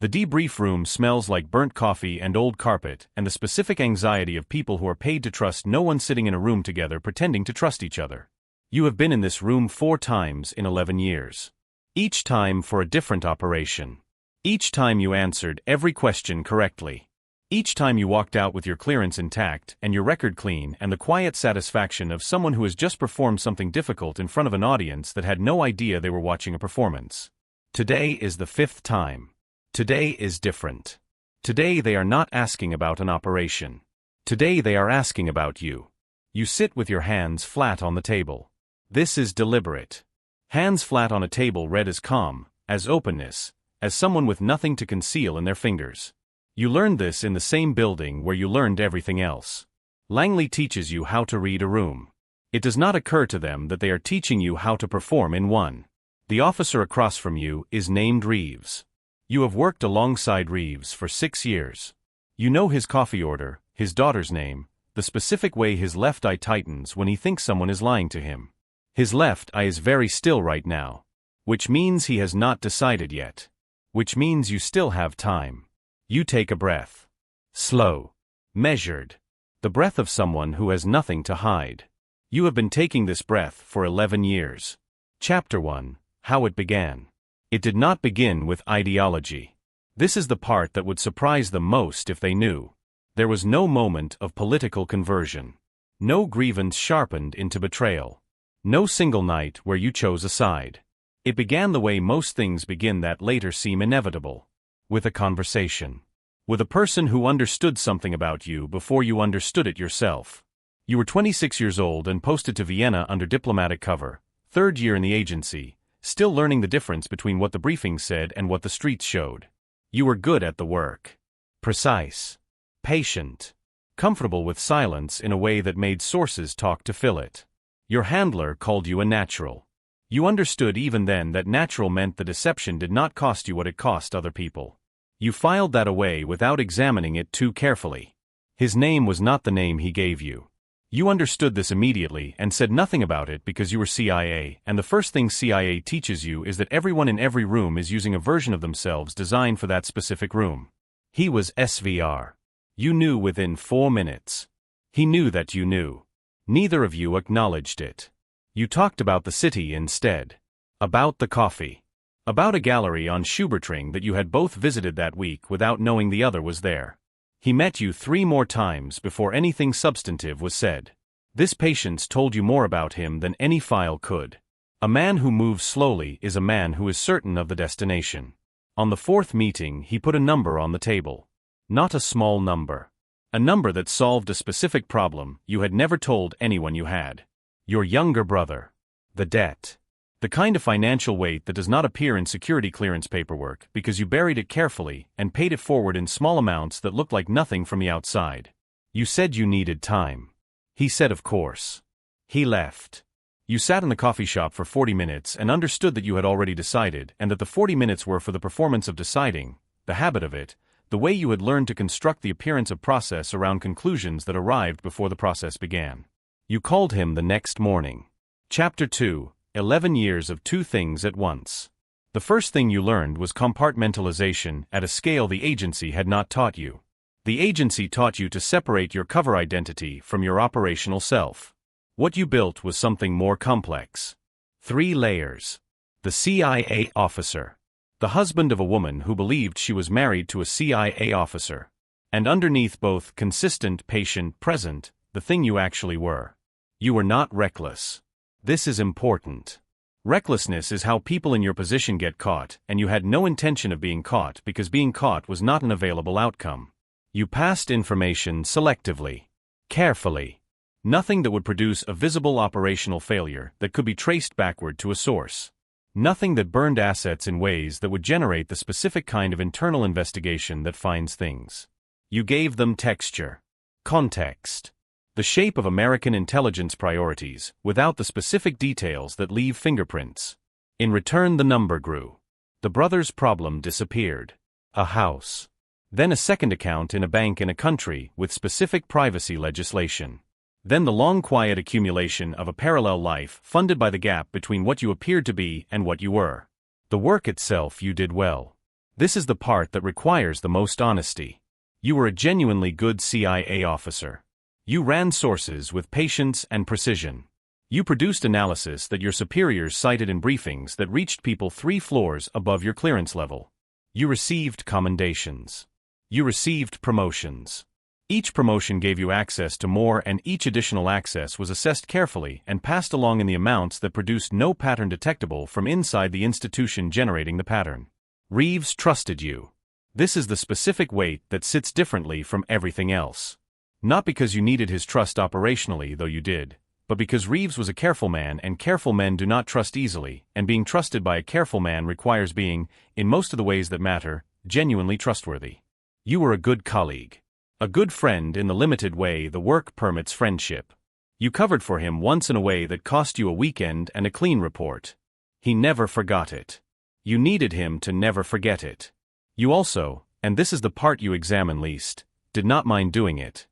The debrief room smells like burnt coffee and old carpet, and the specific anxiety of people who are paid to trust no one sitting in a room together pretending to trust each other. You have been in this room 4 times in 11 years. Each time for a different operation. Each time you answered every question correctly. Each time you walked out with your clearance intact and your record clean and the quiet satisfaction of someone who has just performed something difficult in front of an audience that had no idea they were watching a performance. Today is the 5th time. Today is different. Today they are not asking about an operation. Today they are asking about you. You sit with your hands flat on the table. This is deliberate. Hands flat on a table read as calm, as openness, as someone with nothing to conceal in their fingers. You learned this in the same building where you learned everything else. Langley teaches you how to read a room. It does not occur to them that they are teaching you how to perform in one. The officer across from you is named Reeves. You have worked alongside Reeves for 6 years. You know his coffee order, his daughter's name, the specific way his left eye tightens when he thinks someone is lying to him. His left eye is very still right now, which means he has not decided yet. Which means you still have time. You take a breath. Slow. Measured. The breath of someone who has nothing to hide. You have been taking this breath for 11 years. Chapter 1. How it began. It did not begin with ideology. This is the part that would surprise them most if they knew. There was no moment of political conversion. No grievance sharpened into betrayal. No single night where you chose a side. It began the way most things begin that later seem inevitable. With a conversation. With a person who understood something about you before you understood it yourself. You were 26 years old and posted to Vienna under diplomatic cover, 3rd year in the agency, still learning the difference between what the briefing said and what the streets showed. You were good at the work. Precise. Patient. Comfortable with silence in a way that made sources talk to fill it. Your handler called you a natural. You understood even then that natural meant the deception did not cost you what it cost other people. You filed that away without examining it too carefully. His name was not the name he gave you. You understood this immediately and said nothing about it because you were CIA, and the first thing CIA teaches you is that everyone in every room is using a version of themselves designed for that specific room. He was SVR. You knew within 4 minutes. He knew that you knew. Neither of you acknowledged it. You talked about the city instead. About the coffee. About a gallery on Schubertring that you had both visited that week without knowing the other was there. He met you 3 more times before anything substantive was said. This patience told you more about him than any file could. A man who moves slowly is a man who is certain of the destination. On the 4th meeting he put a number on the table. Not a small number. A number that solved a specific problem you had never told anyone you had. Your younger brother. The debt. The kind of financial weight that does not appear in security clearance paperwork because you buried it carefully and paid it forward in small amounts that looked like nothing from the outside. You said you needed time. He said of course. He left. You sat in the coffee shop for 40 minutes and understood that you had already decided and that the 40 minutes were for the performance of deciding, the habit of it, the way you had learned to construct the appearance of process around conclusions that arrived before the process began. You called him the next morning. Chapter 2. 11 years of 2 things at once. The first thing you learned was compartmentalization at a scale the agency had not taught you. The agency taught you to separate your cover identity from your operational self. What you built was something more complex. 3 layers. The CIA officer. The husband of a woman who believed she was married to a CIA officer. And underneath both consistent, patient, present, the thing you actually were. You were not reckless. This is important. Recklessness is how people in your position get caught, and you had no intention of being caught because being caught was not an available outcome. You passed information selectively. Carefully. Nothing that would produce a visible operational failure that could be traced backward to a source. Nothing that burned assets in ways that would generate the specific kind of internal investigation that finds things. You gave them texture. Context. The shape of American intelligence priorities, without the specific details that leave fingerprints. In return the number grew. The brothers' problem disappeared. A house. Then a second account in a bank in a country with specific privacy legislation. Then the long quiet accumulation of a parallel life funded by the gap between what you appeared to be and what you were. The work itself you did well. This is the part that requires the most honesty. You were a genuinely good CIA officer. You ran sources with patience and precision. You produced analysis that your superiors cited in briefings that reached people 3 floors above your clearance level. You received commendations. You received promotions. Each promotion gave you access to more, and each additional access was assessed carefully and passed along in the amounts that produced no pattern detectable from inside the institution generating the pattern. Reeves trusted you. This is the specific weight that sits differently from everything else. Not because you needed his trust operationally, though you did, but because Reeves was a careful man, and careful men do not trust easily, and being trusted by a careful man requires being, in most of the ways that matter, genuinely trustworthy. You were a good colleague. A good friend in the limited way the work permits friendship. You covered for him once in a way that cost you a weekend and a clean report. He never forgot it. You needed him to never forget it. You also, and this is the part you examine least, did not mind doing it.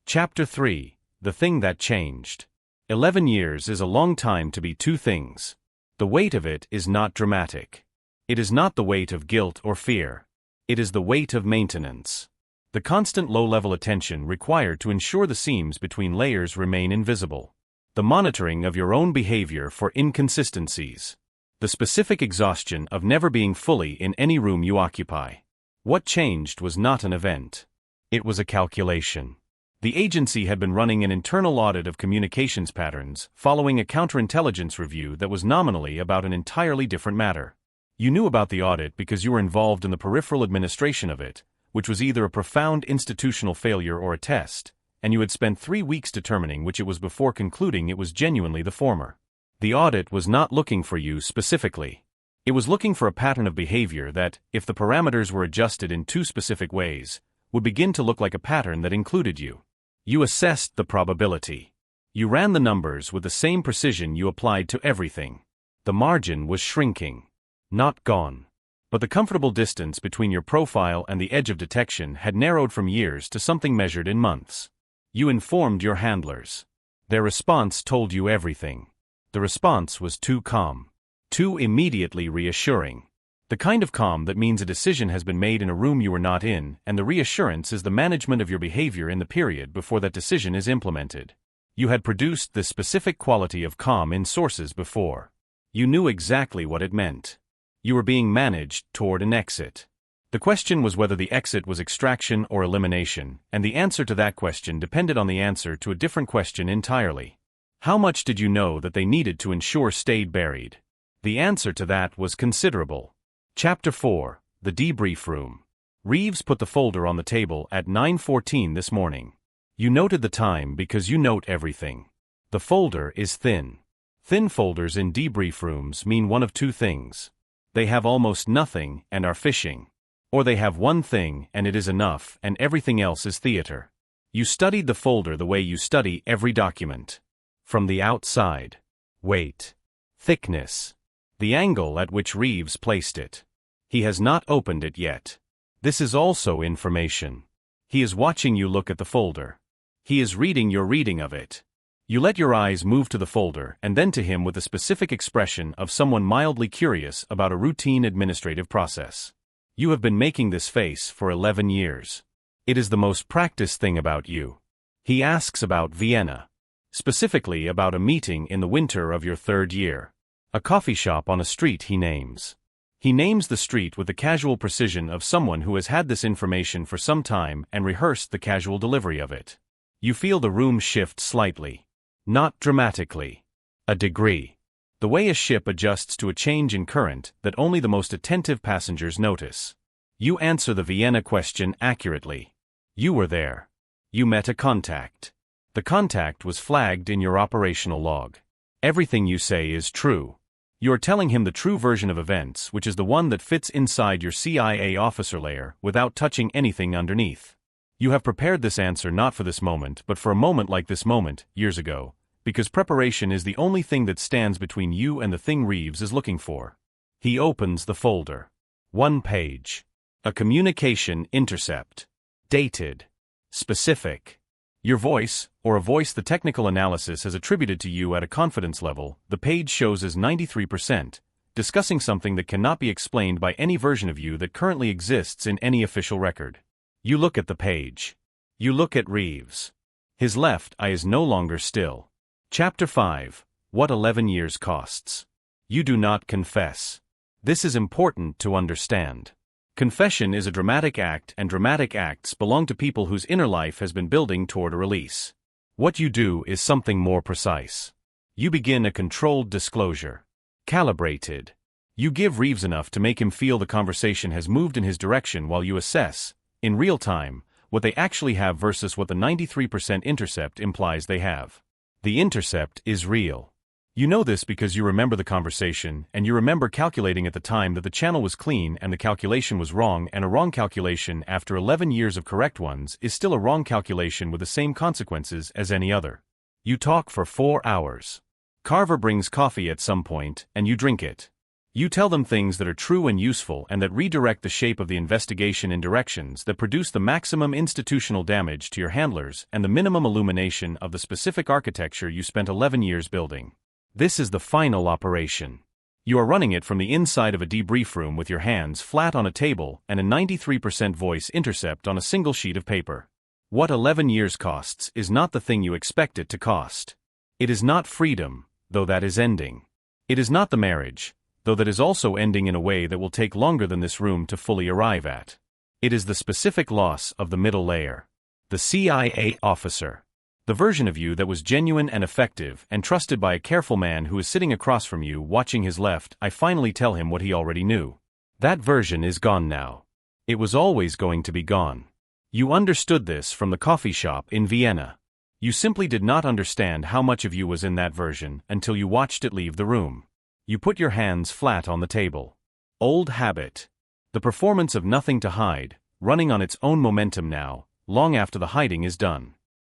Chapter 3, The Thing That Changed. 11 years is a long time to be 2 things. The weight of it is not dramatic. It is not the weight of guilt or fear. It is the weight of maintenance. The constant low-level attention required to ensure the seams between layers remain invisible. The monitoring of your own behavior for inconsistencies. The specific exhaustion of never being fully in any room you occupy. What changed was not an event. It was a calculation. The agency had been running an internal audit of communications patterns, following a counterintelligence review that was nominally about an entirely different matter. You knew about the audit because you were involved in the peripheral administration of it, which was either a profound institutional failure or a test, and you had spent 3 weeks determining which it was before concluding it was genuinely the former. The audit was not looking for you specifically. It was looking for a pattern of behavior that, if the parameters were adjusted in 2 specific ways, would begin to look like a pattern that included you. You assessed the probability. You ran the numbers with the same precision you applied to everything. The margin was shrinking. Not gone. But the comfortable distance between your profile and the edge of detection had narrowed from years to something measured in months. You informed your handlers. Their response told you everything. The response was too calm. Too immediately reassuring. The kind of calm that means a decision has been made in a room you were not in, and the reassurance is the management of your behavior in the period before that decision is implemented. You had produced this specific quality of calm in sources before. You knew exactly what it meant. You were being managed toward an exit. The question was whether the exit was extraction or elimination, and the answer to that question depended on the answer to a different question entirely. How much did you know that they needed to ensure stayed buried? The answer to that was considerable. Chapter 4, The Debrief Room. Reeves put the folder on the table at 9:14 this morning. You noted the time because you note everything. The folder is thin. Thin folders in debrief rooms mean one of 2 things. They have almost nothing and are fishing. Or they have one thing and it is enough and everything else is theater. You studied the folder the way you study every document. From the outside. Weight. Thickness. The angle at which Reeves placed it. He has not opened it yet. This is also information. He is watching you look at the folder. He is reading your reading of it. You let your eyes move to the folder and then to him with the specific expression of someone mildly curious about a routine administrative process. You have been making this face for 11 years. It is the most practiced thing about you. He asks about Vienna. Specifically about a meeting in the winter of your 3rd year. A coffee shop on a street he names. He names the street with the casual precision of someone who has had this information for some time and rehearsed the casual delivery of it. You feel the room shift slightly. Not dramatically. A degree. The way a ship adjusts to a change in current that only the most attentive passengers notice. You answer the Vienna question accurately. You were there. You met a contact. The contact was flagged in your operational log. Everything you say is true. You are telling him the true version of events, which is the one that fits inside your CIA officer layer without touching anything underneath. You have prepared this answer not for this moment but for a moment like this moment, years ago, because preparation is the only thing that stands between you and the thing Reeves is looking for. He opens the folder. 1 page. A communication intercept. Dated. Specific. Your voice, or a voice the technical analysis has attributed to you at a confidence level, the page shows as 93%, discussing something that cannot be explained by any version of you that currently exists in any official record. You look at the page. You look at Reeves. His left eye is no longer still. Chapter 5. What 11 years costs. You do not confess. This is important to understand. Confession is a dramatic act, and dramatic acts belong to people whose inner life has been building toward a release. What you do is something more precise. You begin a controlled disclosure. Calibrated. You give Reeves enough to make him feel the conversation has moved in his direction while you assess, in real time, what they actually have versus what the 93% intercept implies they have. The intercept is real. You know this because you remember the conversation, and you remember calculating at the time that the channel was clean and the calculation was wrong, and a wrong calculation after 11 years of correct ones is still a wrong calculation with the same consequences as any other. You talk for 4 hours. Carver brings coffee at some point, and you drink it. You tell them things that are true and useful and that redirect the shape of the investigation in directions that produce the maximum institutional damage to your handlers and the minimum illumination of the specific architecture you spent 11 years building. This is the final operation. You are running it from the inside of a debrief room with your hands flat on a table and a 93% voice intercept on a single sheet of paper. What 11 years costs is not the thing you expect it to cost. It is not freedom, though that is ending. It is not the marriage, though that is also ending in a way that will take longer than this room to fully arrive at. It is the specific loss of the middle layer. The CIA officer. The version of you that was genuine and effective and trusted by a careful man who is sitting across from you watching his left eye finally tell him what he already knew. That version is gone now. It was always going to be gone. You understood this from the coffee shop in Vienna. You simply did not understand how much of you was in that version until you watched it leave the room. You put your hands flat on the table. Old habit. The performance of nothing to hide, running on its own momentum now, long after the hiding is done.